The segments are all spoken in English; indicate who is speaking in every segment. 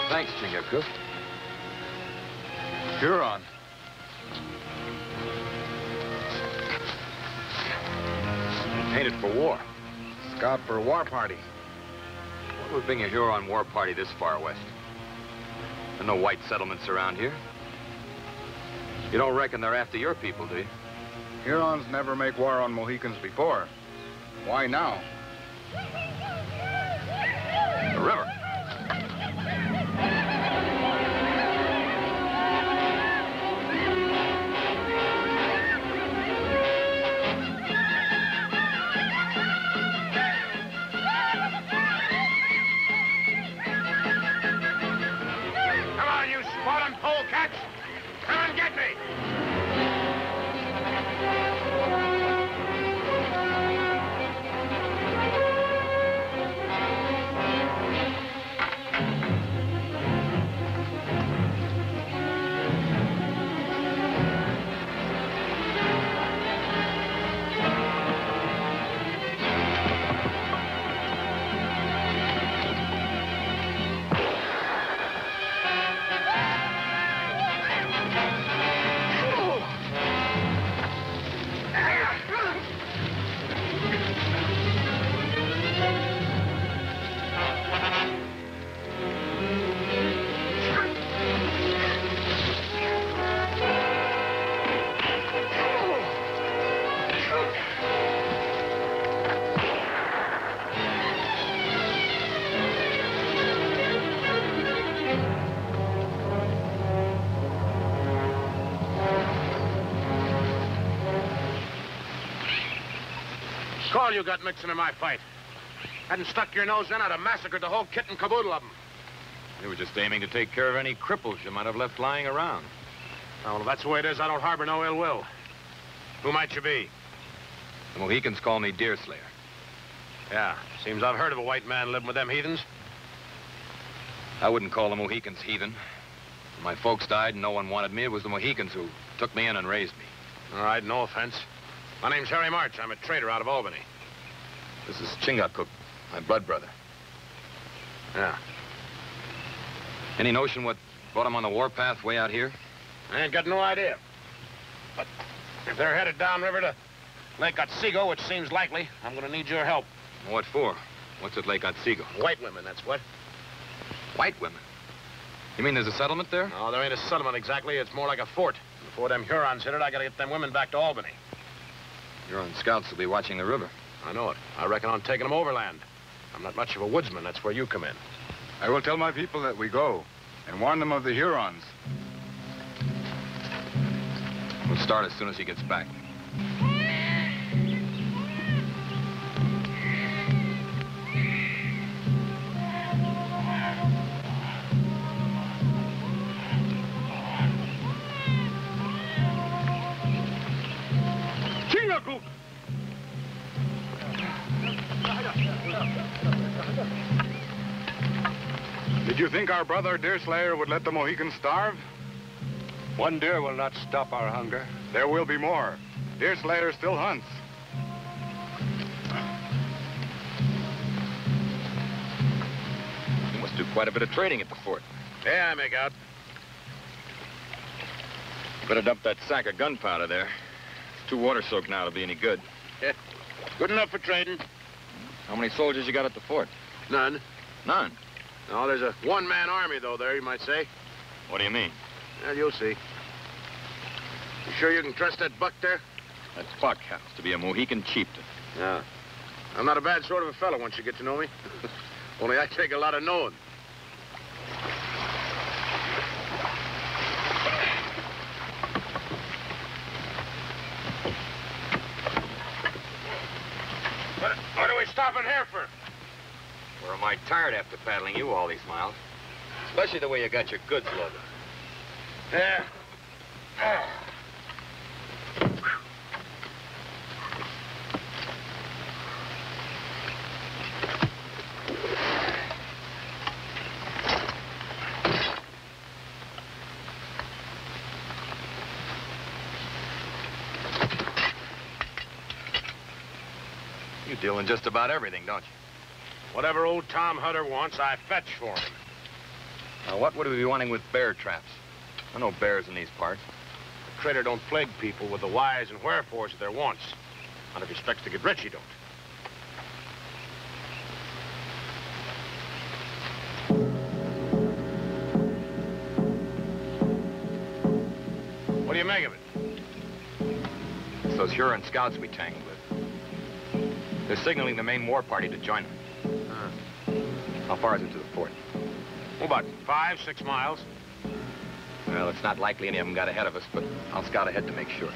Speaker 1: Thanks, Chingachgook. Huron. Painted for war.
Speaker 2: Scout for a war party.
Speaker 1: What would bring a Huron war party this far west? There are no white settlements around here. You don't reckon they're after your people, do you?
Speaker 2: Hurons never make war on Mohicans before. Why now?
Speaker 1: The river.
Speaker 3: All you got mixing in my fight. Hadn't stuck your nose in, I'd have massacred the whole kit and caboodle of them.
Speaker 1: You were just aiming to take care of any cripples you might have left lying around.
Speaker 3: Oh, well, if that's the way it is, I don't harbor no ill will. Who might you be?
Speaker 1: The Mohicans call me Deerslayer.
Speaker 3: Yeah, seems I've heard of a white man living with them heathens.
Speaker 1: I wouldn't call the Mohicans heathen. When my folks died and no one wanted me, it was the Mohicans who took me in and raised me.
Speaker 3: All right, no offense. My name's Harry Marche. I'm a trader out of Albany.
Speaker 1: This is Chingachgook, my blood brother.
Speaker 3: Yeah.
Speaker 1: Any notion what brought him on the warpath way out here?
Speaker 3: I ain't got no idea. But if they're headed downriver to Lake Otsego, which seems likely, I'm gonna need your help.
Speaker 1: What for? What's at Lake Otsego?
Speaker 3: White women, that's what.
Speaker 1: White women? You mean there's a settlement there?
Speaker 3: No, there ain't a settlement exactly. It's more like a fort. Before them Hurons hit it, I gotta get them women back to Albany.
Speaker 1: Huron scouts will be watching the river.
Speaker 3: I know it. I reckon on taking them overland. I'm not much of a woodsman. That's where you come in.
Speaker 2: I will tell my people that we go and warn them of the Hurons.
Speaker 1: We'll start as soon as he gets back.
Speaker 2: Did you think our brother Deerslayer would let the Mohicans starve?
Speaker 4: One deer will not stop our hunger.
Speaker 2: There will be more. Deerslayer still hunts.
Speaker 1: You must do quite a bit of trading at the fort.
Speaker 3: Yeah, I make out.
Speaker 1: Better dump that sack of gunpowder there. It's too water-soaked now to be any good.
Speaker 3: Yeah. Good enough for trading.
Speaker 1: How many soldiers you got at the fort?
Speaker 3: None.
Speaker 1: None?
Speaker 3: No, there's a one-man army, though, there, you might say.
Speaker 1: What do you mean?
Speaker 3: Well, you'll see. You sure you can trust that buck there?
Speaker 1: That buck happens to be a Mohican chieftain.
Speaker 3: Yeah. I'm not a bad sort of a fellow once you get to know me. Only I take a lot of knowing. What are we stopping here for?
Speaker 1: Or am I tired after paddling you all these miles? Especially the way you got your goods loaded.
Speaker 3: Yeah.
Speaker 1: You deal in just about everything, don't you?
Speaker 3: Whatever old Tom Hutter wants, I fetch for him.
Speaker 1: Now, what would we be wanting with bear traps? There are no bears in these parts.
Speaker 3: The trader don't plague people with the whys and wherefores of their wants. And if he expects to get rich, he don't. What do you make of it?
Speaker 1: It's those Huron scouts we tangled with. They're signaling the main war party to join them. How far is it to the fort?
Speaker 3: Oh, about 5, 6 miles.
Speaker 1: Well, it's not likely any of them got ahead of us, but I'll scout ahead to make sure.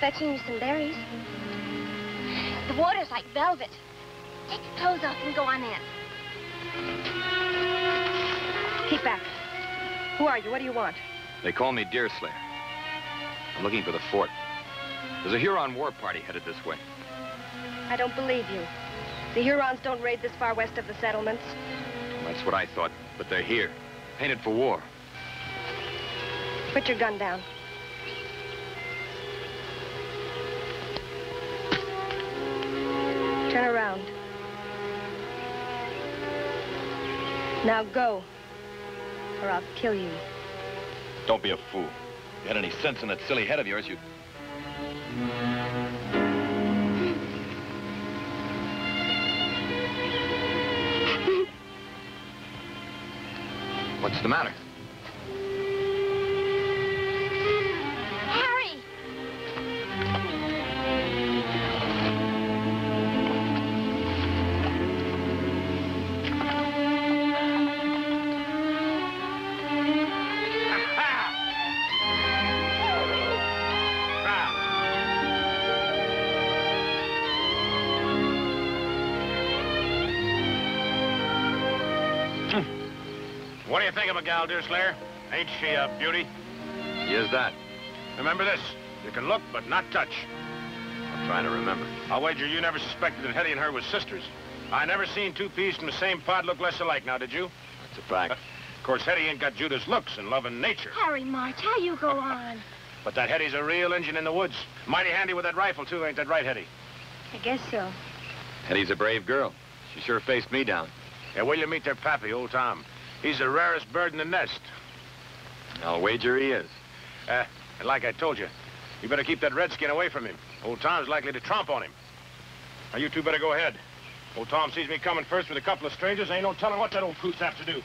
Speaker 5: Fetching you some berries. The water's like velvet. Take your clothes off and go on in.
Speaker 6: Keep back. Who are you? What do you want?
Speaker 1: They call me Deerslayer. I'm looking for the fort. There's a Huron war party headed this way.
Speaker 6: I don't believe you. The Hurons don't raid this far west of the settlements.
Speaker 1: Well, that's what I thought, but they're here. Painted for war.
Speaker 6: Put your gun down. Turn around. Now go, or I'll kill you.
Speaker 1: Don't be a fool. If you had any sense in that silly head of yours, you'd... What's the matter?
Speaker 3: What do you think of a gal, Deerslayer? Ain't she a beauty?
Speaker 1: Is that?
Speaker 3: Remember this. You can look, but not touch.
Speaker 1: I'm trying to remember.
Speaker 3: I'll wager you never suspected that Hetty and her was sisters. I never seen two peas from the same pod look less alike, now, did you?
Speaker 1: That's a fact.
Speaker 3: Of course, Hetty ain't got Judah's looks and love and nature.
Speaker 5: Harry Marche, how you go on?
Speaker 3: But that Hetty's a real Injun in the woods. Mighty handy with that rifle, too, ain't that right, Hetty?
Speaker 6: I guess so.
Speaker 1: Hetty's a brave girl. She sure faced me down.
Speaker 3: Yeah, will you meet their pappy, old Tom? He's the rarest bird in the nest.
Speaker 1: I'll wager he is.
Speaker 3: And like I told you, you better keep that redskin away from him. Old Tom's likely to tromp on him. Now, you two better go ahead. Old Tom sees me coming first with a couple of strangers. Ain't no telling what that old coot's have to do.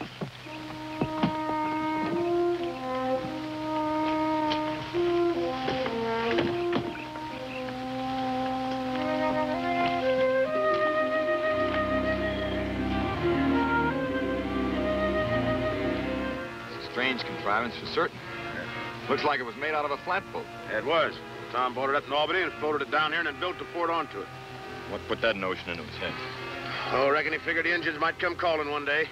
Speaker 1: Strange contrivance for certain. Looks like it was made out of a flatboat.
Speaker 3: Yeah, it was. Tom bought it up in Albany and floated it down here and then built the fort onto it.
Speaker 1: What put that notion into his head?
Speaker 3: Oh, I reckon he figured the Indians might come calling one day.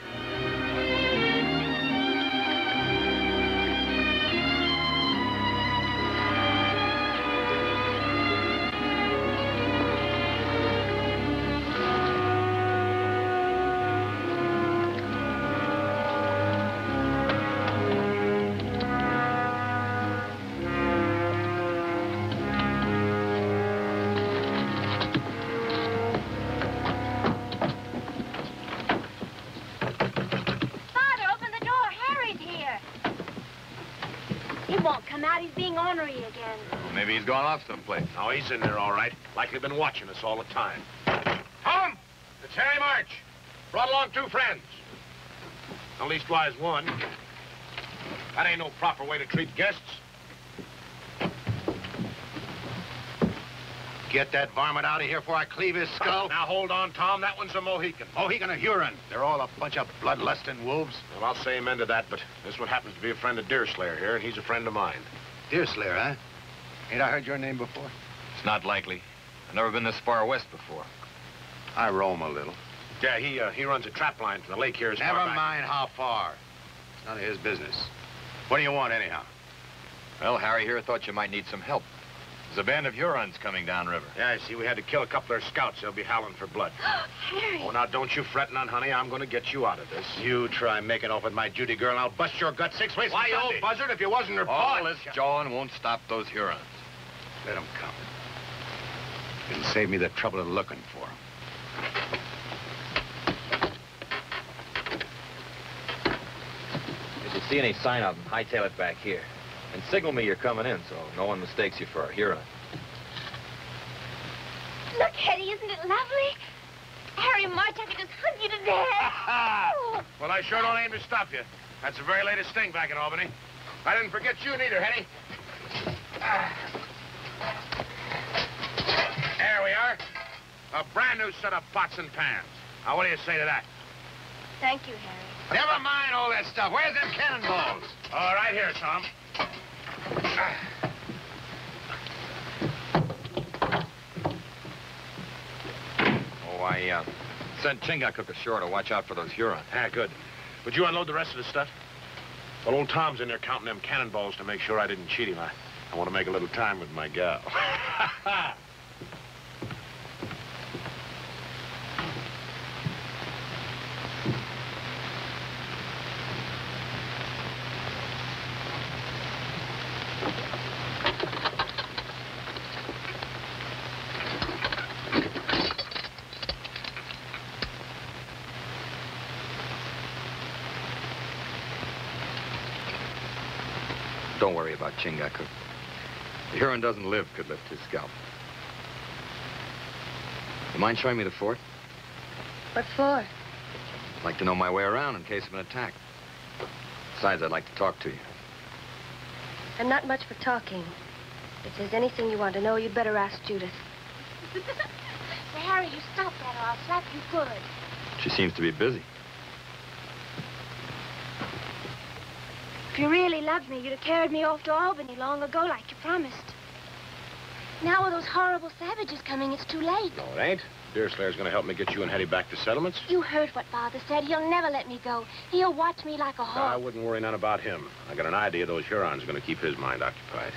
Speaker 1: Maybe he's gone off someplace.
Speaker 3: No, he's in there all right. Likely been watching us all the time. Tom! It's Harry Marche. Brought along 2 friends. At leastwise one. That ain't no proper way to treat guests. get that varmint out of here before I cleave his skull? Now, hold on, Tom. That one's a Mohican. Mohican or Huron. They're all a bunch of bloodlusting wolves. Well, I'll say amen to that, but this one happens to be a friend of Deerslayer here, and he's a friend of mine. Deerslayer, huh? Ain't I heard your name before?
Speaker 1: It's not likely. I've never been this far west before.
Speaker 3: I roam a little. Yeah, he runs a trap line from the lake here as far back. Never mind how far. It's none of his business. What do you want, anyhow?
Speaker 1: Well, Harry here thought you might need some help. There's a band of Hurons coming downriver.
Speaker 3: Yeah, I see. We had to kill a couple of their scouts. They'll be howling for blood.
Speaker 5: Harry!
Speaker 3: Oh, now, don't you fret none, honey. I'm going to get you out of this. You try making off with my Judy girl, and I'll bust your gut 6 ways. Why, you old buzzard, if you wasn't her paw...
Speaker 1: All this jawing won't stop those Hurons.
Speaker 3: Let them come. It'll save me the trouble of looking for them.
Speaker 1: If you see any sign of them, hightail it back here. And signal me you're coming in, so no one mistakes you for a Huron.
Speaker 5: Look, Hetty, isn't it lovely? Harry Marche, I could just hug you to death. Oh.
Speaker 3: Well, I sure don't aim to stop you. That's the very latest thing back in Albany. I didn't forget you neither, Hetty. There we are. A brand new set of pots and pans. Now, what do you say to that?
Speaker 5: Thank you, Harry.
Speaker 3: Never mind all that stuff. Where's them cannonballs? All right, here, Tom.
Speaker 1: Oh, I sent Chingachkůk ashore to watch out for those Hurons.
Speaker 3: Ah, good. Would you unload the rest of the stuff? Well, old Tom's in there counting them cannonballs to make sure I didn't cheat him. I want to make a little time with my gal.
Speaker 1: Don't worry about Chingachkůk. The Huron doesn't live could lift his scalp. You mind showing me the fort?
Speaker 6: What for?
Speaker 1: I'd like to know my way around in case of an attack. Besides, I'd like to talk to you.
Speaker 6: I'm not much for talking. If there's anything you want to know, you'd better ask Judith.
Speaker 5: Say, Harry, you stop that or I'll slap you good.
Speaker 1: She seems to be busy.
Speaker 5: If you really loved me, you'd have carried me off to Albany long ago like you promised. Now with those horrible savages coming, it's too late.
Speaker 3: No, it ain't. Deerslayer's gonna help me get you and Hetty back to settlements.
Speaker 5: You heard what Father said. He'll never let me go. He'll watch me like a hawk.
Speaker 3: I wouldn't worry none about him. I got an idea those Hurons are gonna keep his mind occupied.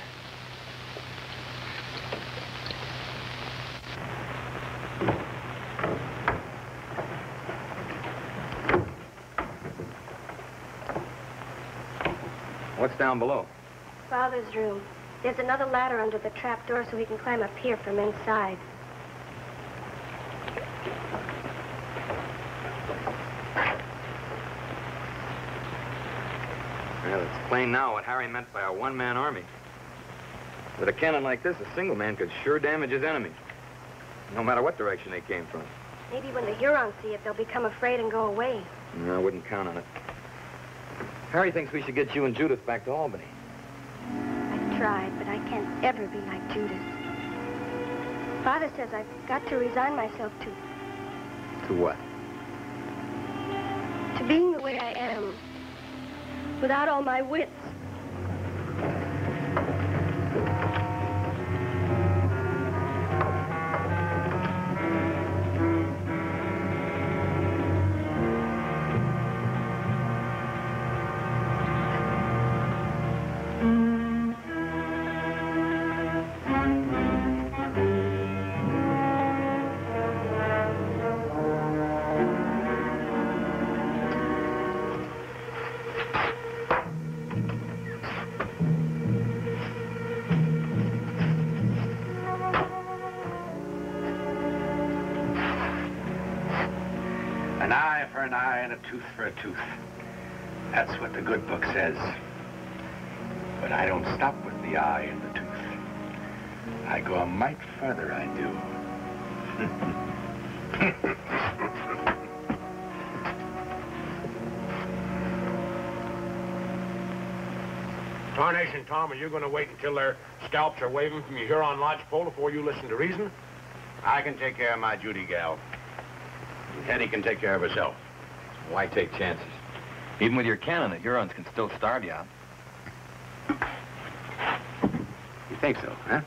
Speaker 1: What's down below?
Speaker 6: Father's room. There's another ladder under the trap door so he can climb up here from inside.
Speaker 1: Well, it's plain now what Harry meant by a one-man army. With a cannon like this, a single man could sure damage his enemy, no matter what direction they came from.
Speaker 6: Maybe when the Hurons see it, they'll become afraid and go away.
Speaker 1: No, I wouldn't count on it. Harry thinks we should get you and Judith back to Albany.
Speaker 6: I've tried, but I can't ever be like Judith. Father says I've got to resign myself to
Speaker 1: what?
Speaker 6: to being the way I am, without all my wits.
Speaker 3: An eye for an eye and a tooth for a tooth. That's what the good book says. But I don't stop with the eye and the tooth. I go a mite further, I do. Tarnation, Tom, are you going to wait until their scalps are waving from your Huron lodge pole before you listen to reason? I can take care of my Judy gal. And Hetty can take care of herself.
Speaker 1: Why take chances? Even with your cannon, the Hurons can still starve you out.
Speaker 3: You think so, huh?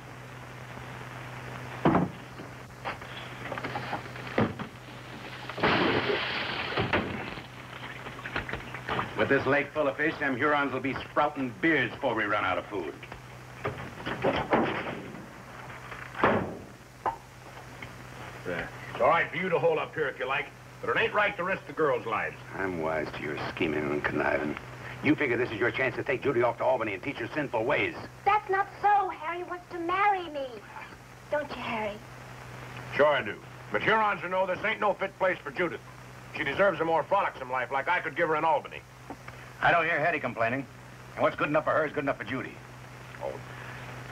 Speaker 3: With this lake full of fish, them Hurons will be sprouting beards before we run out of food. It's all right for you to hold up here if you like, but it ain't right to risk the girls' lives. I'm wise to your scheming and conniving. You figure this is your chance to take Judy off to Albany and teach her sinful ways.
Speaker 5: That's not so. Harry wants to marry me. Don't you, Harry?
Speaker 3: Sure I do. But Hurons will know this ain't no fit place for Judith. She deserves a more frolicsome life like I could give her in Albany. I don't hear Hetty complaining. And what's good enough for her is good enough for Judy. Oh,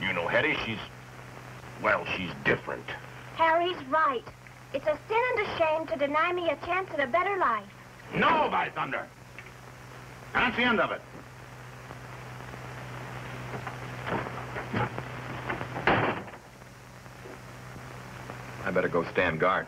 Speaker 3: you know Hetty, she's different.
Speaker 5: Harry's right. It's a sin and a shame to deny me a chance at a better life.
Speaker 3: No, by thunder. That's the end of it.
Speaker 1: I better go stand guard.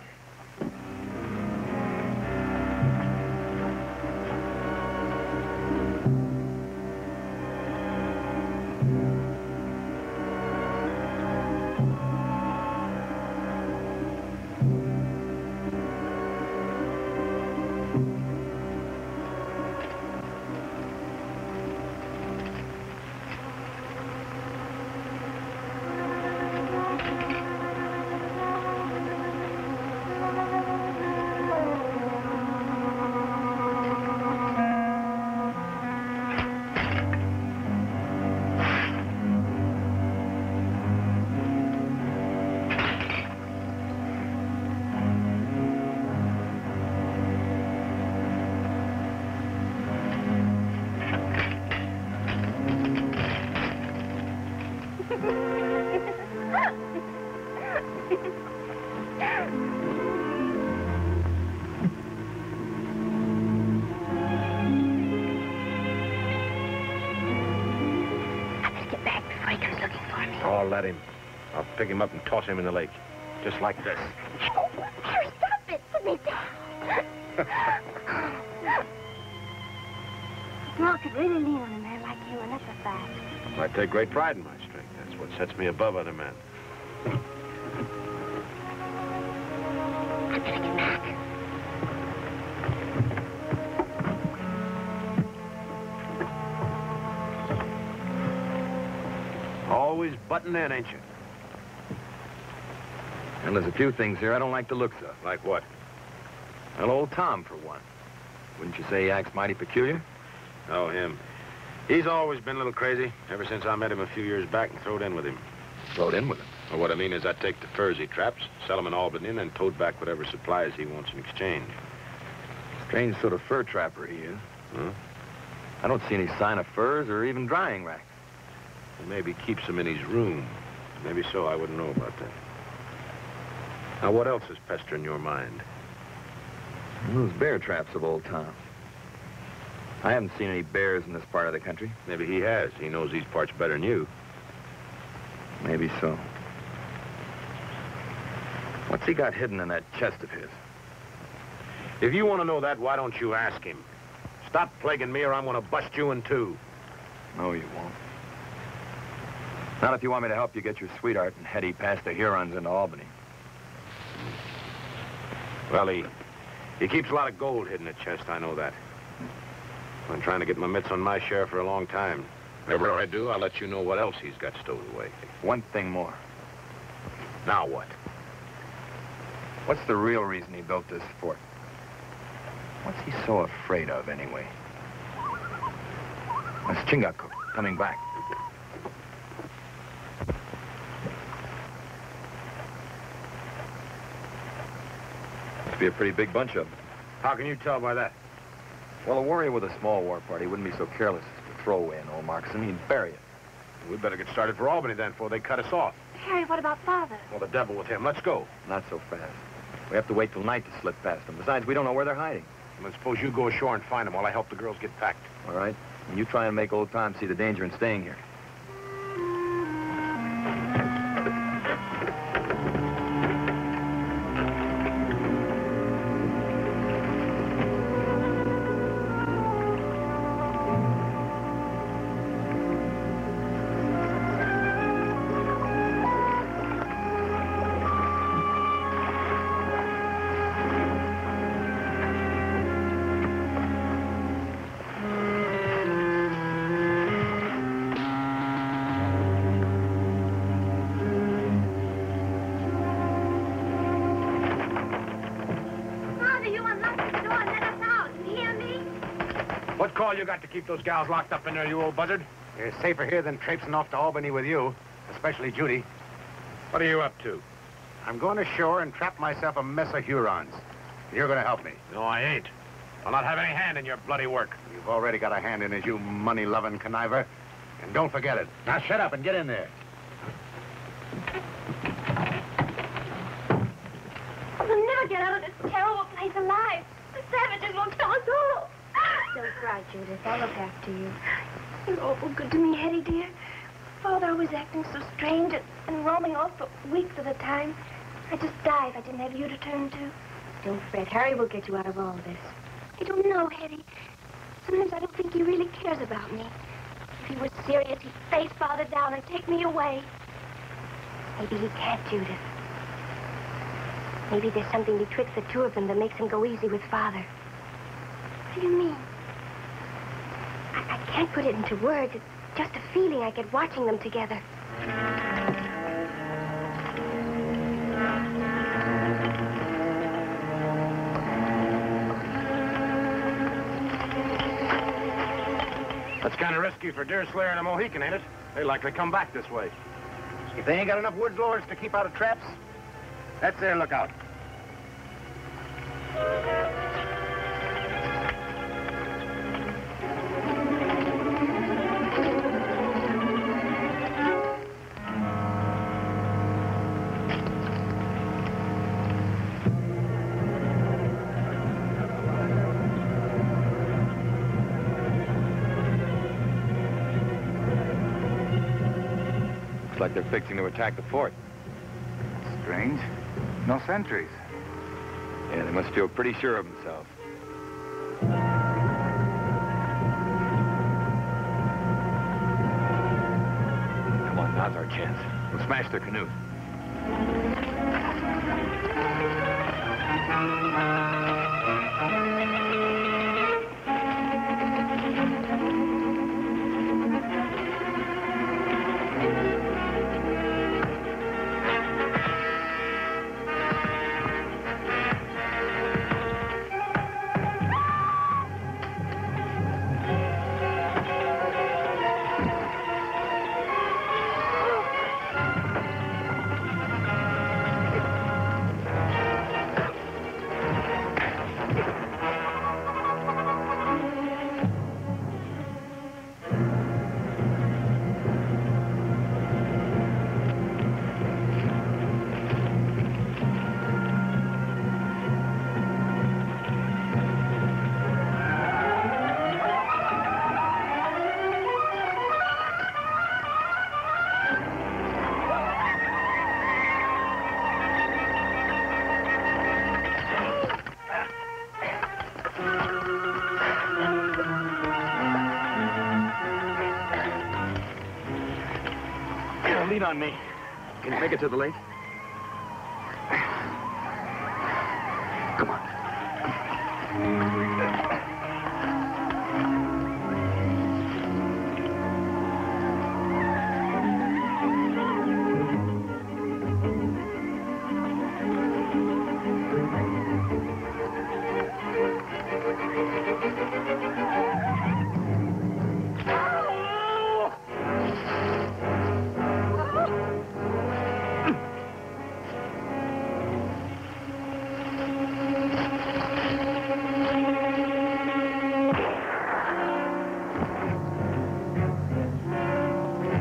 Speaker 3: I'll let him. I'll pick him up and toss him in the lake. Just like this.
Speaker 5: Oh, Harry, stop it. Put me down. A girl could really lean on a man like you, and that's a fact.
Speaker 3: I take great pride in my strength. That's what sets me above other men.
Speaker 5: I'm gonna get back.
Speaker 3: Always butting in, ain't you?
Speaker 1: And there's a few things here I don't like the looks of.
Speaker 3: Like what?
Speaker 1: Well, old Tom, for one. Wouldn't you say he acts mighty peculiar?
Speaker 3: Oh, him. He's always been a little crazy, ever since I met him a few years back and throwed in with him.
Speaker 1: Throwed in with him?
Speaker 3: Well, what I mean is I take the furs he traps, sell them in Albany, and then tote back whatever supplies he wants in exchange.
Speaker 1: Strange sort of fur trapper he is.
Speaker 3: Huh?
Speaker 1: I don't see any sign of furs or even drying racks.
Speaker 3: Well, maybe he keeps them in his room. Maybe so, I wouldn't know about that. Now, what else is pestering your mind?
Speaker 1: Those bear traps of old Tom. I haven't seen any bears in this part of the country.
Speaker 3: Maybe he has. He knows these parts better than you.
Speaker 1: Maybe so. What's he got hidden in that chest of his?
Speaker 3: If you want to know that, why don't you ask him? Stop plaguing me or I'm going to bust you in two.
Speaker 1: No, you won't. Not if you want me to help you get your sweetheart and Hetty past the Hurons into Albany.
Speaker 3: Well, he keeps a lot of gold hidden in the chest, I know that. I've been trying to get my mitts on my share for a long time. Whenever I do, I'll let you know what else he's got stowed away.
Speaker 1: One thing more.
Speaker 3: Now what?
Speaker 1: What's the real reason he built this fort? What's he so afraid of, anyway? That's Chingachgook coming back. Must be a pretty big bunch of them.
Speaker 3: How can you tell by that?
Speaker 1: Well, a warrior with a small war party wouldn't be so careless as to throw away an old moccasin. He'd bury it.
Speaker 3: We'd better get started for Albany then before they cut us off.
Speaker 5: Harry, what about Father?
Speaker 3: Well, the devil with him. Let's go.
Speaker 1: Not so fast. We have to wait till night to slip past them. Besides, we don't know where they're hiding.
Speaker 3: Well, then suppose you go ashore and find them while I help the girls get packed.
Speaker 1: All right? And you try and make old Tom see the danger in staying here.
Speaker 3: What call you got to keep those gals locked up in there, you old buzzard? You're safer here than traipsing off to Albany with you, especially Judy. What are you up to? I'm going ashore and trap myself a mess of Hurons. You're going to help me. No, I ain't. I'll not have any hand in your bloody work. You've already got a hand in it, you money-loving conniver. And don't forget it. Now shut up and get in there.
Speaker 5: We'll never get out of this terrible place alive. The savages will kill us all.
Speaker 6: Don't cry, Judith. I'll look after you.
Speaker 5: You're awful good to me, Hetty, dear. Father always acting so strange and roaming off for weeks at a time. I'd just die if I didn't have you to turn to.
Speaker 6: Don't fret. Harry will get you out of all this.
Speaker 5: I don't know, Hetty. Sometimes I don't think he really cares about me. If he were serious, he'd face Father down and take me away.
Speaker 6: Maybe he can't, Judith. Maybe there's something betwixt the two of them that makes him go easy with Father.
Speaker 5: What do you mean?
Speaker 6: I can't put it into words. It's just a feeling I get watching them together.
Speaker 3: That's kind of risky for Deerslayer and a Mohican, ain't it? They likely come back this way. If they ain't got enough woods lords to keep out of traps, that's their lookout.
Speaker 1: Like they're fixing to attack the fort.
Speaker 2: Strange. No sentries.
Speaker 1: Yeah, they must feel pretty sure of themselves. Come on, now's our chance. We'll smash their canoe.
Speaker 3: Lean on me. Can you make it to the lake? Come on.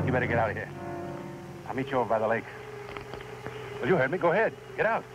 Speaker 3: You better get out of here. I'll meet you over by the lake. Well, you heard me. Go ahead. Get out.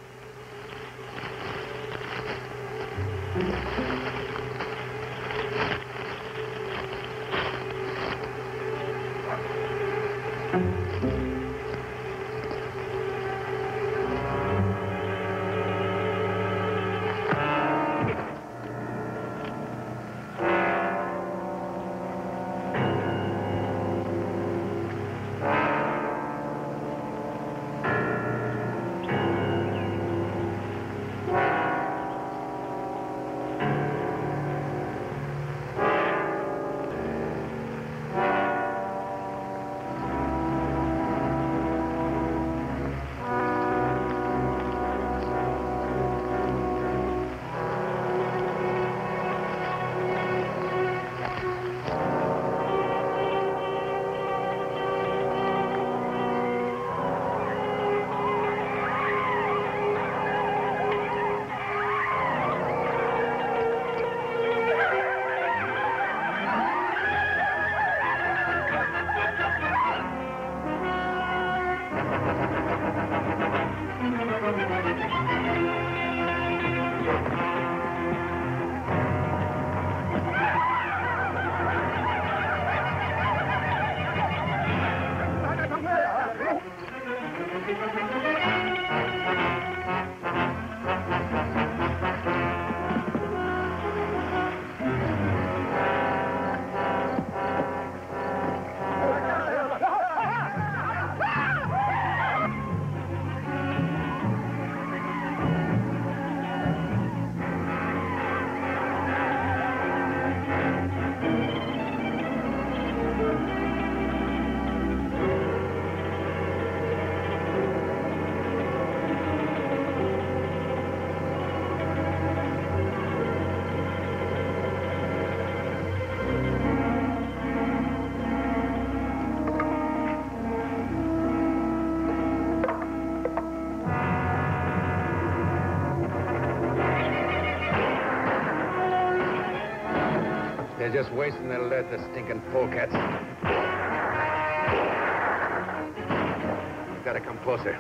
Speaker 4: They're just wasting their lead, the stinking polecats. Gotta come closer.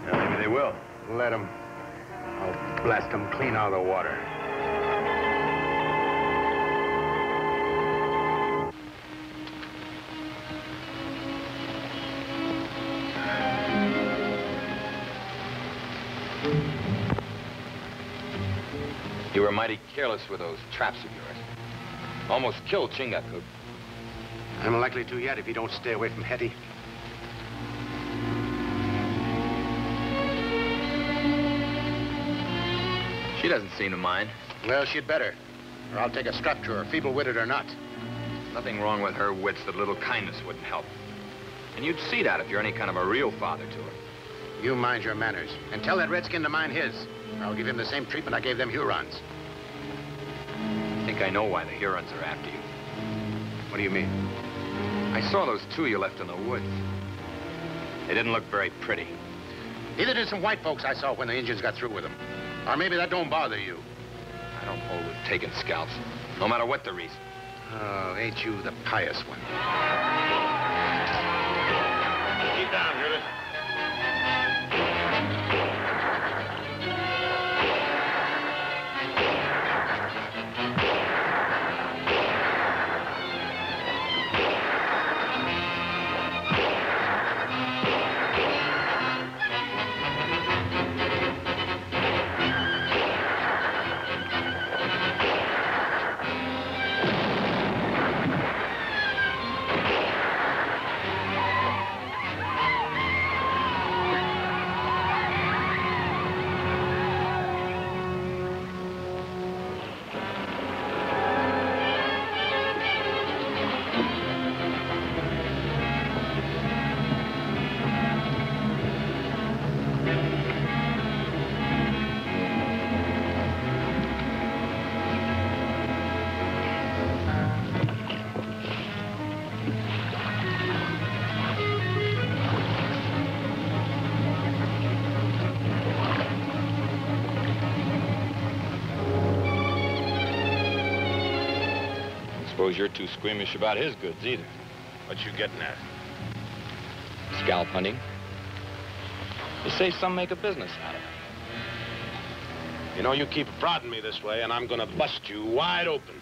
Speaker 3: Yeah, maybe they will.
Speaker 4: Let them. I'll blast them clean out of the water.
Speaker 1: You were mighty careless with those traps of yours. Almost killed Chingachgook.
Speaker 4: I'm likely to yet if you don't stay away from Hetty.
Speaker 1: She doesn't seem to mind.
Speaker 4: Well, she'd better. Or I'll take a strap to her, feeble-witted or not.
Speaker 1: Nothing wrong with her wits that a little kindness wouldn't help. And you'd see that if you're any kind of a real father to her.
Speaker 4: You mind your manners. And tell that redskin to mind his. Or I'll give him the same treatment I gave them Hurons.
Speaker 1: I think I know why the Hurons are after you.
Speaker 4: What do you mean?
Speaker 1: I saw those two you left in the woods. They didn't look very pretty.
Speaker 4: Neither did some white folks I saw when the Indians got through with them. Or maybe that don't bother you.
Speaker 1: I don't hold with taking scalps, no matter what the reason.
Speaker 4: Oh, ain't you the pious one?
Speaker 3: Keep down, Judith.
Speaker 1: Suppose you're too squeamish about his goods, either.
Speaker 3: What you getting at?
Speaker 1: Scalp hunting. You say some make a business out of it.
Speaker 3: You know, you keep prodding me this way, and I'm gonna bust you wide open.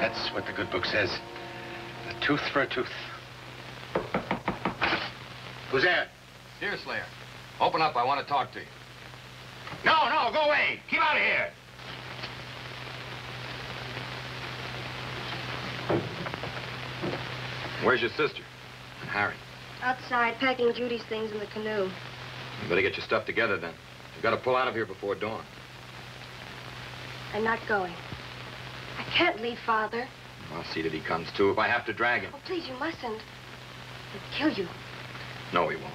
Speaker 4: That's what the good book says. A tooth for a tooth. Who's there?
Speaker 1: Deerslayer, open up. I want to talk to you.
Speaker 4: No, go away. Keep out of here.
Speaker 1: Where's your sister? And Harry?
Speaker 6: Outside, packing Judy's things in the canoe.
Speaker 1: You better get your stuff together, then. You've got to pull out of here before dawn.
Speaker 6: I'm not going. I can't leave Father.
Speaker 1: I'll see that he comes, too, if I have to drag him.
Speaker 6: Oh, please, you mustn't. He'll kill you.
Speaker 1: No, he won't.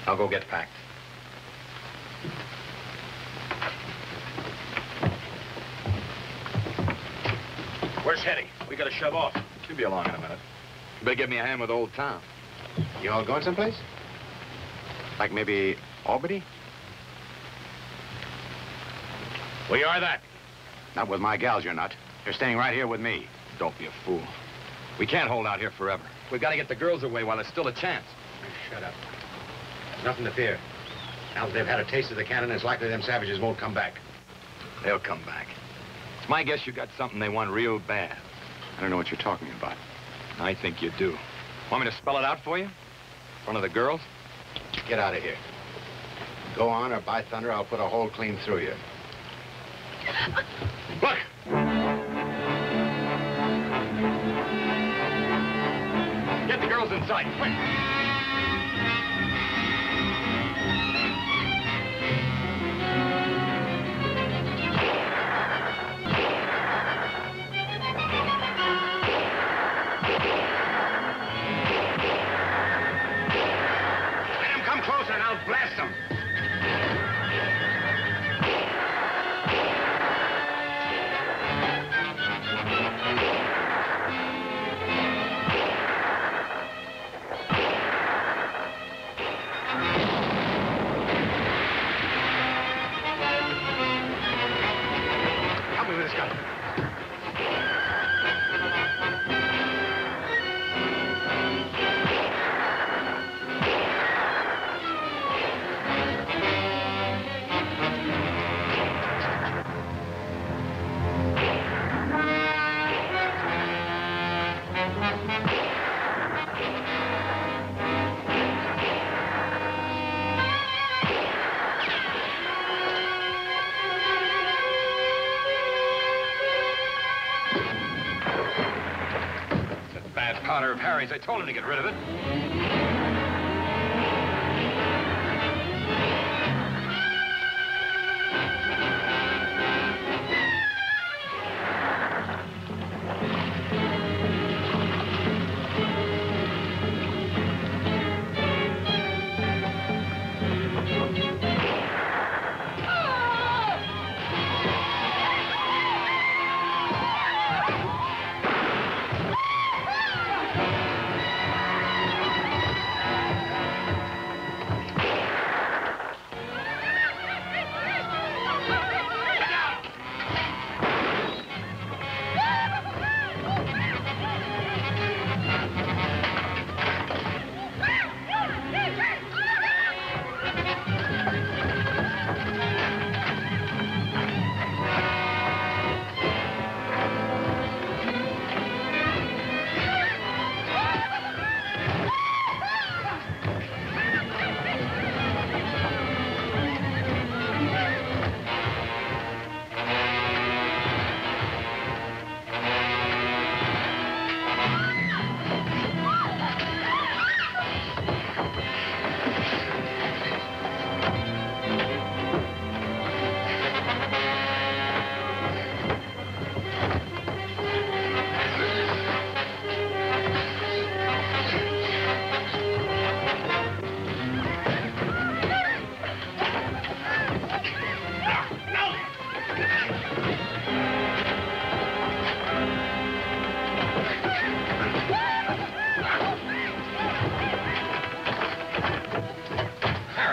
Speaker 1: I'll go get packed.
Speaker 3: Where's Hetty? We gotta shove off.
Speaker 1: She'll be along in a minute. You better give me a hand with Old Tom.
Speaker 4: You all going someplace? Like maybe Albany?
Speaker 3: We are that.
Speaker 4: Not with my gals, you're not. You're staying right here with me.
Speaker 1: Don't be a fool. We can't hold out here forever. We've got to get the girls away while there's still a chance.
Speaker 4: Shut up. There's nothing to fear. Now that they've had a taste of the cannon, it's likely them savages won't come back.
Speaker 1: They'll come back. It's my guess you got something they want real bad.
Speaker 4: I don't know what you're talking about.
Speaker 1: I think you do. Want me to spell it out for you? In front of the girls?
Speaker 4: Get out of here. Go on, or by thunder, I'll put a hole clean through you. Look!
Speaker 1: Get the girls inside, quick! Powder of Harry's. I told him to get rid of it.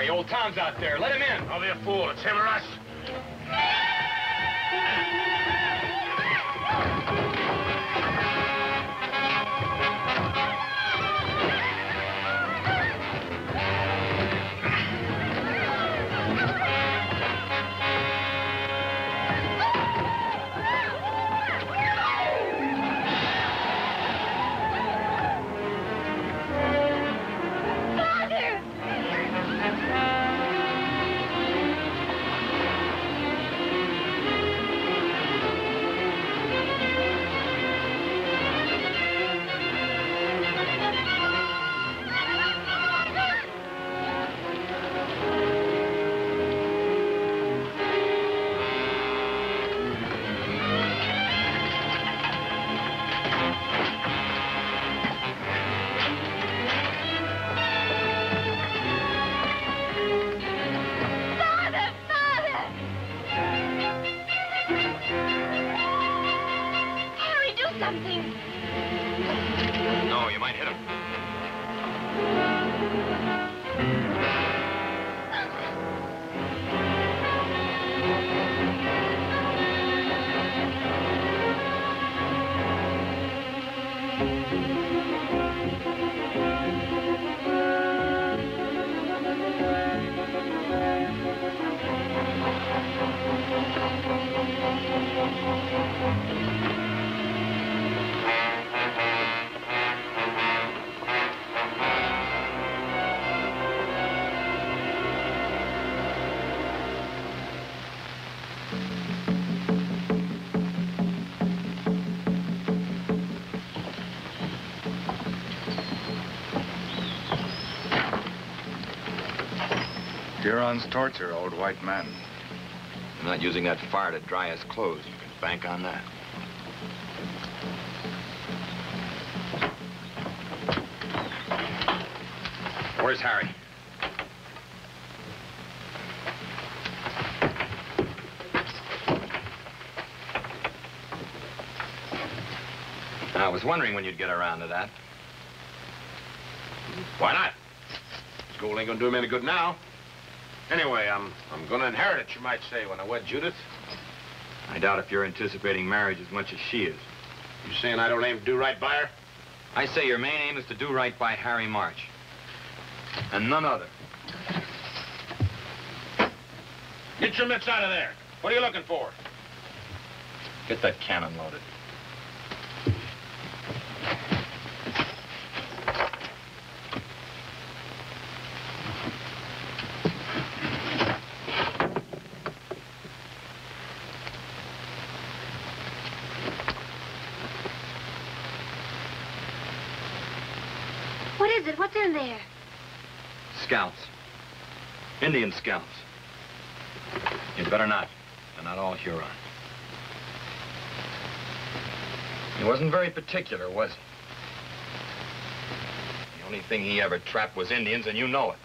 Speaker 1: Old Tom's out there. Let him in.
Speaker 3: Don't be a fool. It's him or us.
Speaker 2: Huron's torture, old white man.
Speaker 1: I'm not using that fire to dry his clothes. You can bank on that. Where's Harry? I was wondering when you'd get around to that.
Speaker 3: Why not? School ain't gonna do him any good now. Anyway, I'm gonna inherit it, you might say, when I wed Judith.
Speaker 1: I doubt if you're anticipating marriage as much as she is.
Speaker 3: You saying I don't aim to do right by her?
Speaker 1: I say your main aim is to do right by Harry Marche. And none other.
Speaker 3: Get your mitts out of there. What are you looking for?
Speaker 1: Get that cannon loaded.
Speaker 5: What is it? What's in there?
Speaker 1: Scalps. Indian scalps. You'd better not. They're not all Huron. He wasn't very particular, was he? The only thing he ever trapped was Indians, and you know it.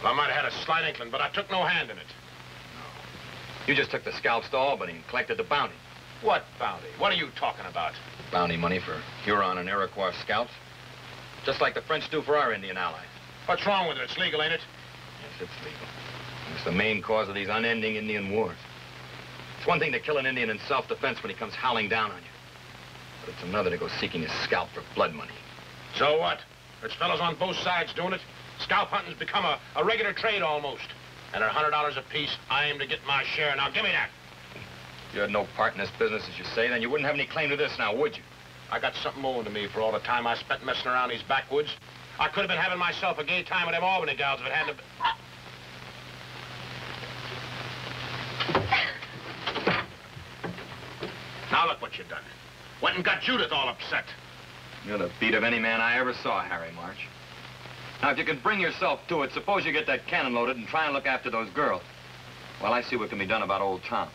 Speaker 3: Well, I might have had a slight inkling, but I took no hand in it.
Speaker 1: You just took the scalps to Albany and collected the bounty.
Speaker 3: What bounty? What are you talking about?
Speaker 1: Bounty money for Huron and Iroquois scalps. Just like the French do for our Indian allies.
Speaker 3: What's wrong with it? It's legal, ain't it?
Speaker 1: Yes, it's legal. It's the main cause of these unending Indian wars. It's one thing to kill an Indian in self-defense when he comes howling down on you. But it's another to go seeking his scalp for blood money.
Speaker 3: So what? There's fellows on both sides doing it. Scalp hunting's become a regular trade almost. And at $100 apiece, I aim to get my share. Now, give me that.
Speaker 1: If you had no part in this business, as you say, then you wouldn't have any claim to this now, would you?
Speaker 3: I got something owing to me for all the time I spent messing around these backwoods. I could have been having myself a gay time with them Albany gals if it hadn't have... Now look what you've done. Went and got Judith all upset.
Speaker 1: You're the beat of any man I ever saw, Harry Marche. Now, if you can bring yourself to it, suppose you get that cannon loaded and try and look after those girls. Well, I see what can be done about old Tom.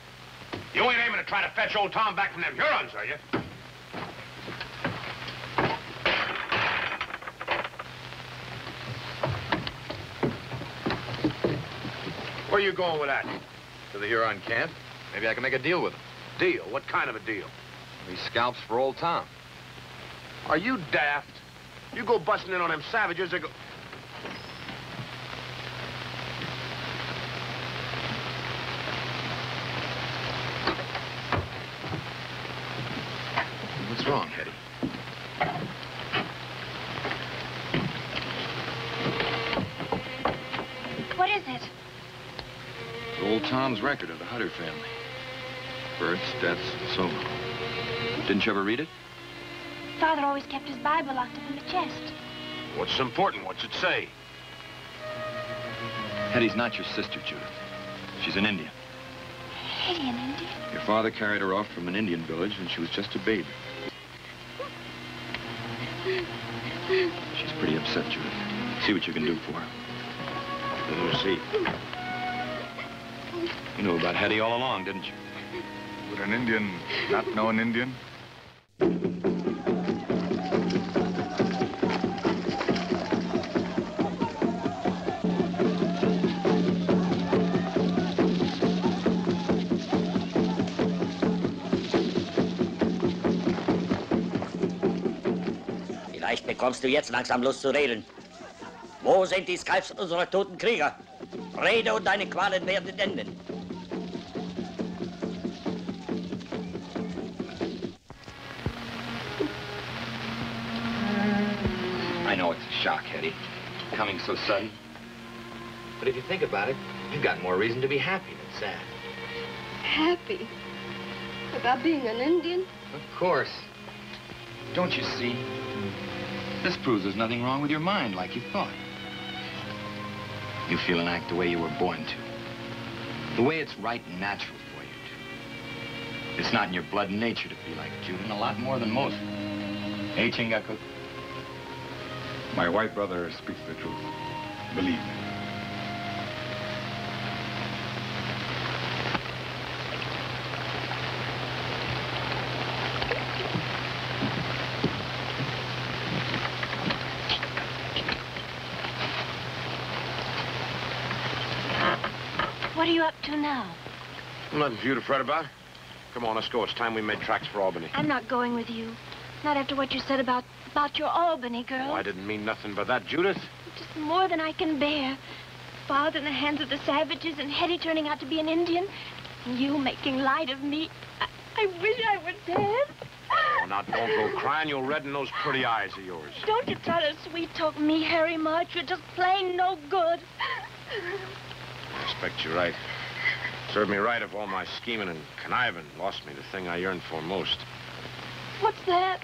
Speaker 3: You ain't aiming to try to fetch old Tom back from them Hurons, are you? Where are you going with that?
Speaker 1: To the Huron camp. Maybe I can make a deal with them.
Speaker 3: Deal? What kind of a deal?
Speaker 1: These scalps for old Tom.
Speaker 3: Are you daft? You go busting in on them savages, they go...
Speaker 1: What's wrong, Hetty?
Speaker 5: What is it?
Speaker 1: Old Tom's record of the Hutter family. Births, deaths, and so on. Didn't you ever read it?
Speaker 5: Father always kept his Bible locked up in the chest.
Speaker 3: What's important? What's it say?
Speaker 1: Hetty's not your sister, Judith. She's an Indian.
Speaker 5: Hetty, an Indian?
Speaker 1: Your father carried her off from an Indian village when she was just a baby. She's pretty upset, Judith. See what you can do for her.
Speaker 3: We'll see.
Speaker 1: You knew about Hetty all along, didn't you?
Speaker 2: Would an Indian not know an Indian?
Speaker 7: Vielleicht bekommst du jetzt langsam Lust zu reden. Wo sind die Skalps unserer toten Krieger? Rede und deine Qualen werden enden.
Speaker 1: I know it's a shock, Hetty. Coming so sudden. But if you think about it, you've got more reason to be happy than sad.
Speaker 6: Happy? About being an Indian?
Speaker 1: Of course. Don't you see? This proves there's nothing wrong with your mind like you thought. You feel and act the way you were born to. The way it's right and natural for you to. It's not in your blood and nature to be like Judith, and a lot more than most. Hey, Chingachgook?
Speaker 2: My white brother speaks the truth. Believe me.
Speaker 5: What are you up to now?
Speaker 3: Nothing for you to fret about. Come on, let's go. It's time we made tracks for Albany.
Speaker 5: I'm not going with you. Not after what you said about your Albany girl.
Speaker 3: Oh, I didn't mean nothing but that, Judith.
Speaker 5: Just more than I can bear. Father in the hands of the savages and Hetty turning out to be an Indian. And you making light of me. I wish I were dead.
Speaker 3: Oh, now don't go crying. You'll redden those pretty eyes of yours.
Speaker 5: Don't you try to sweet-talk me, Harry Marche. You're just plain no good.
Speaker 3: I expect you're right. Served me right if all my scheming and conniving lost me the thing I yearned for most.
Speaker 5: What's that?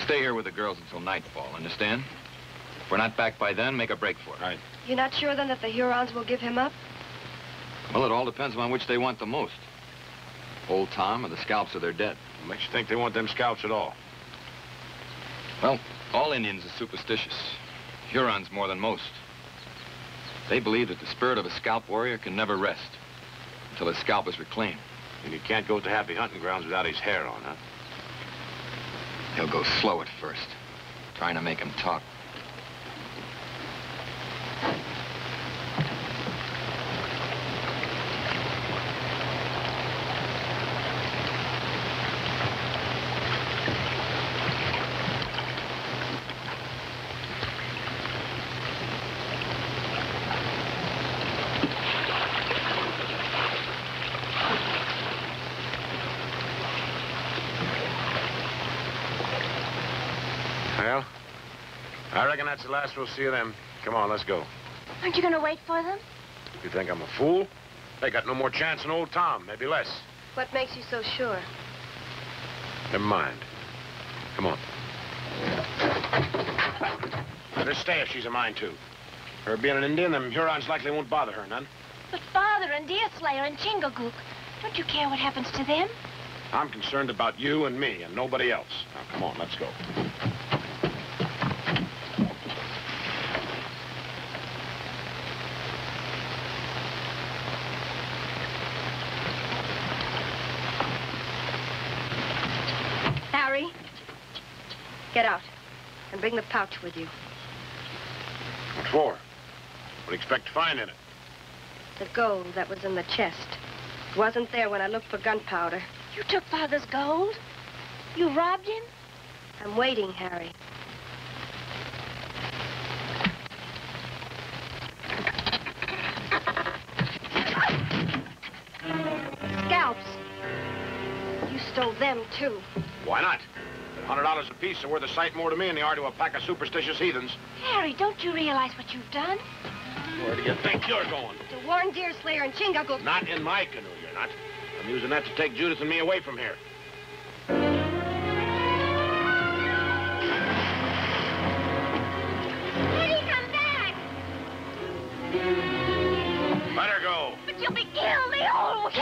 Speaker 1: Stay here with the girls until nightfall, understand? If we're not back by then, make a break for it.
Speaker 3: Right.
Speaker 6: You're not sure, then, that the Hurons will give him up?
Speaker 1: Well, it all depends on which they want the most. Old Tom or the scalps of their dead.
Speaker 3: What makes you think they want them scalps at all?
Speaker 1: Well, all Indians are superstitious. Hurons more than most. They believe that the spirit of a scalp warrior can never rest until his scalp is reclaimed.
Speaker 3: And he can't go to happy hunting grounds without his hair on, huh?
Speaker 1: He'll go slow at first, trying to make him talk.
Speaker 3: Well, I reckon that's the last we'll see of them. Come on, let's go.
Speaker 5: Aren't you going to wait for them?
Speaker 3: You think I'm a fool? They got no more chance than old Tom, maybe less.
Speaker 6: What makes you so sure?
Speaker 3: Never mind. Come on. Now, this stay if she's a mind, too. Her being an Indian, them Hurons likely won't bother her none.
Speaker 5: But Father and Deerslayer and Chingachgook, don't you care what happens to them?
Speaker 3: I'm concerned about you and me and nobody else. Now, come on, let's go.
Speaker 6: Harry, get out and bring the pouch with you.
Speaker 3: What for? What do you expect to find in it?
Speaker 6: The gold that was in the chest. It wasn't there when I looked for gunpowder.
Speaker 5: You took Father's gold? You robbed him?
Speaker 6: I'm waiting, Harry. Scalps. You stole them, too.
Speaker 3: Why not? $100 apiece are worth a sight more to me than they are to a pack of superstitious heathens.
Speaker 5: Harry, don't you realize what you've done?
Speaker 3: Where do you think you're going?
Speaker 6: To warn Deerslayer and Chingachgook.
Speaker 3: Not in my canoe, you're not. I'm using that to take Judith and me away from here.
Speaker 5: Eddie, come back!
Speaker 3: Let her go.
Speaker 5: But you'll be killed, the old...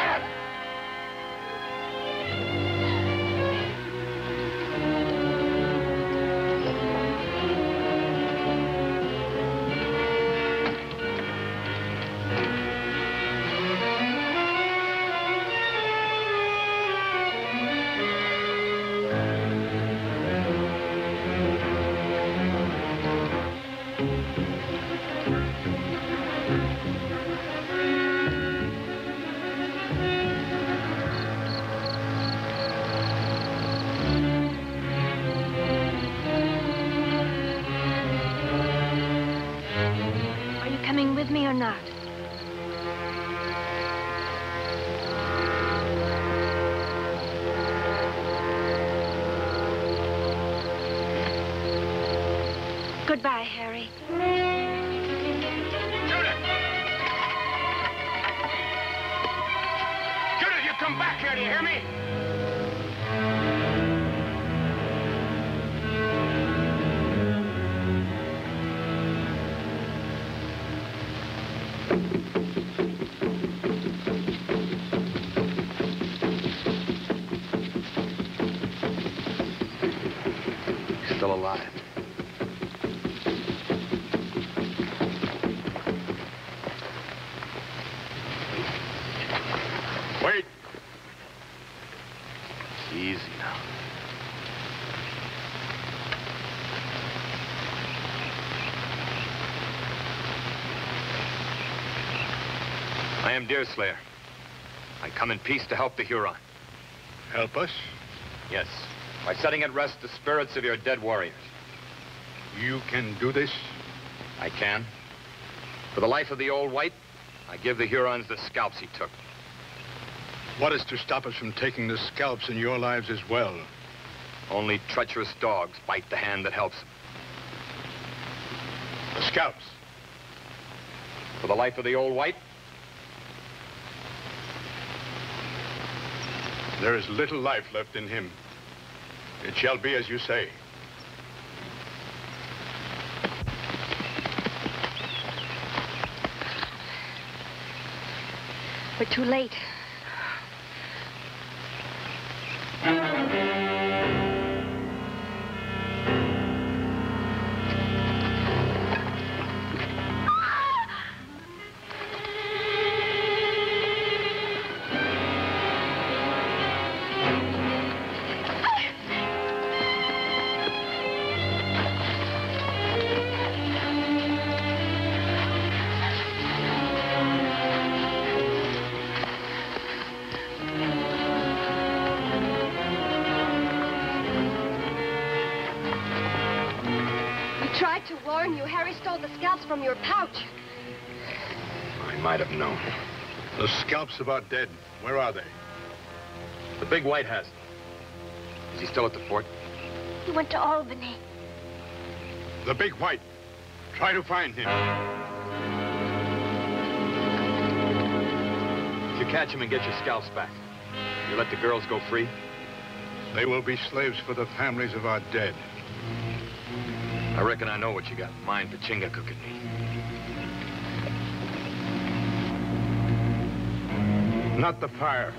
Speaker 5: With me or not? Goodbye, Harry.
Speaker 3: Judith! Judith, you come back here, do you hear me?
Speaker 1: Still alive.
Speaker 3: Wait.
Speaker 1: Easy now. I am Deerslayer. I come in peace to help the Huron.
Speaker 2: Help us?
Speaker 1: Yes, by setting at rest the spirits of your dead warriors.
Speaker 2: You can do this?
Speaker 1: I can. For the life of the old white, I give the Hurons the scalps he took.
Speaker 2: What is to stop us from taking the scalps in your lives as well?
Speaker 1: Only treacherous dogs bite the hand that helps them.
Speaker 2: The scalps?
Speaker 1: For the life of the old white,
Speaker 2: there is little life left in him. It shall be as you say.
Speaker 6: We're too late. warn you, Harry stole the scalps from your pouch.
Speaker 1: I might have known.
Speaker 8: The scalps of our dead, where are they?
Speaker 1: The big white has them. Is he still at the fort?
Speaker 5: He went to Albany.
Speaker 8: The big white. Try to find him.
Speaker 1: If you catch him and get your scalps back, you let the girls go free?
Speaker 8: They will be slaves for the families of our dead.
Speaker 1: I reckon I know what you got in mind for Chingachgook and me.
Speaker 8: Not the fire.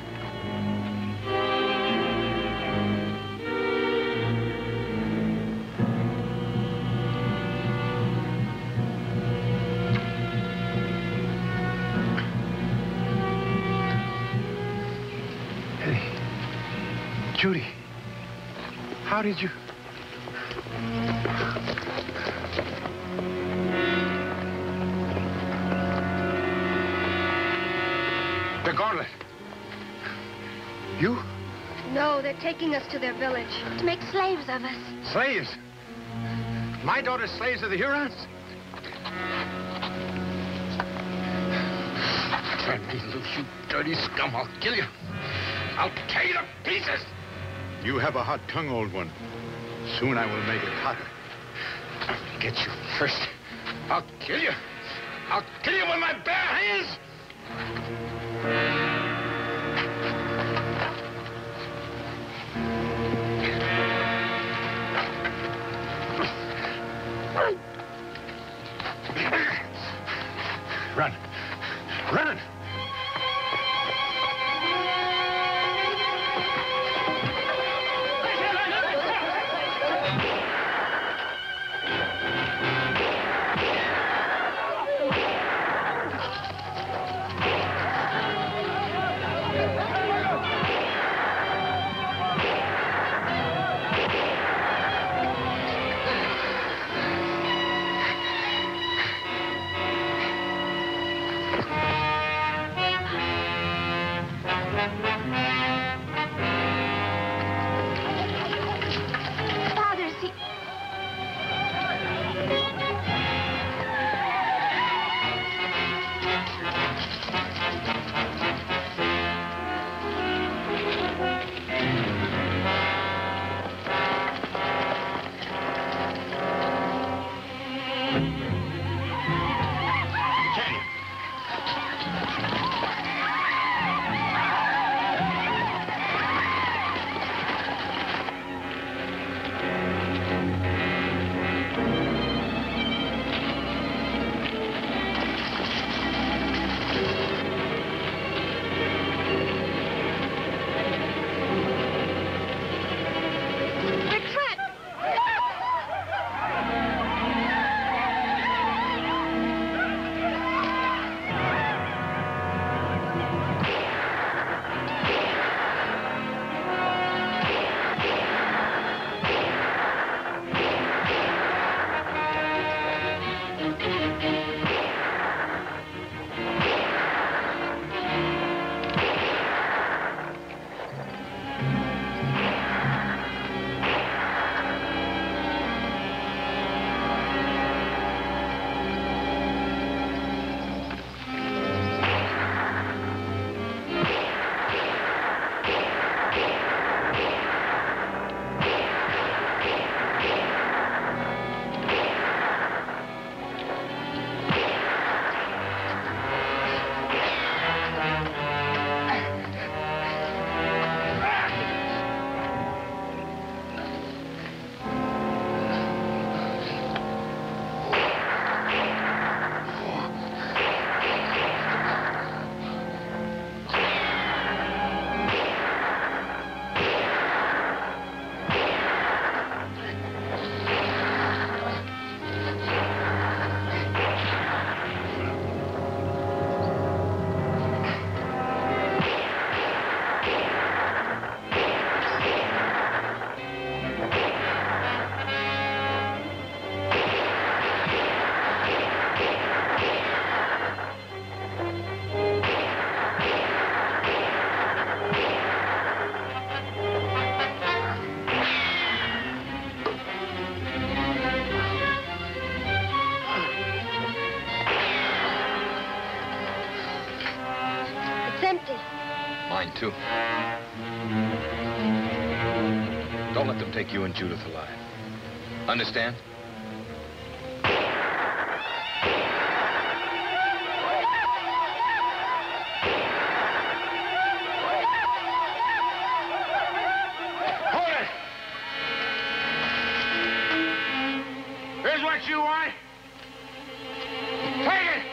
Speaker 1: Eddie. Judy. How did you...
Speaker 8: The gauntlet. You?
Speaker 6: No, they're taking us to their village.
Speaker 5: To make slaves of us.
Speaker 8: Slaves? My daughter's slaves of the Hurons? Turn me loose, you dirty scum. I'll kill you. I'll tear you to pieces. You have a hot tongue, old one. Soon I will make it hotter. I'll get you first. I'll kill you. I'll kill you with my bare hands. Run. Run!
Speaker 1: too. Don't let them take you and Judith alive. Understand?
Speaker 3: Hold it! Here's what you want. Take it!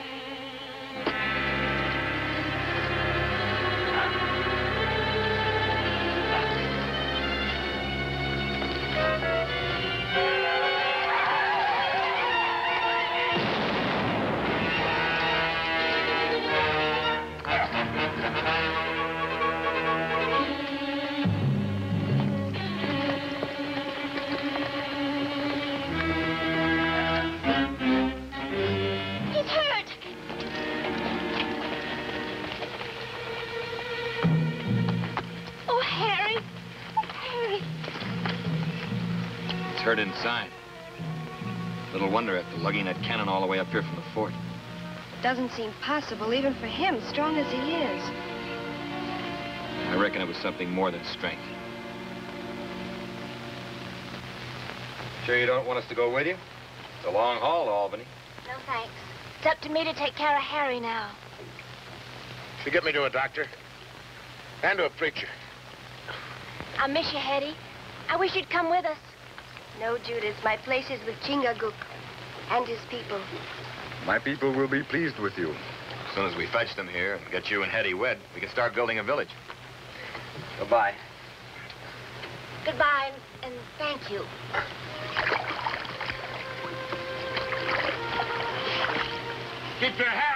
Speaker 1: Hurt inside. Little wonder after lugging that cannon all the way up here from the fort.
Speaker 6: Doesn't seem possible, even for him, strong as he is.
Speaker 1: I reckon it was something more than strength.
Speaker 9: Sure you don't want us to go with you? It's a long haul to Albany.
Speaker 5: No, thanks. It's up to me to take care of Harry now.
Speaker 3: You get me to a doctor. And to a preacher.
Speaker 5: I miss you, Hetty. I wish you'd come with us.
Speaker 6: No, Judith, my place is with Chingachgook and his people.
Speaker 2: My people will be pleased with you.
Speaker 1: As soon as we fetch them here and get you and Hetty wed, we can start building a village.
Speaker 9: Goodbye.
Speaker 5: Goodbye, and thank you.
Speaker 3: Keep your hat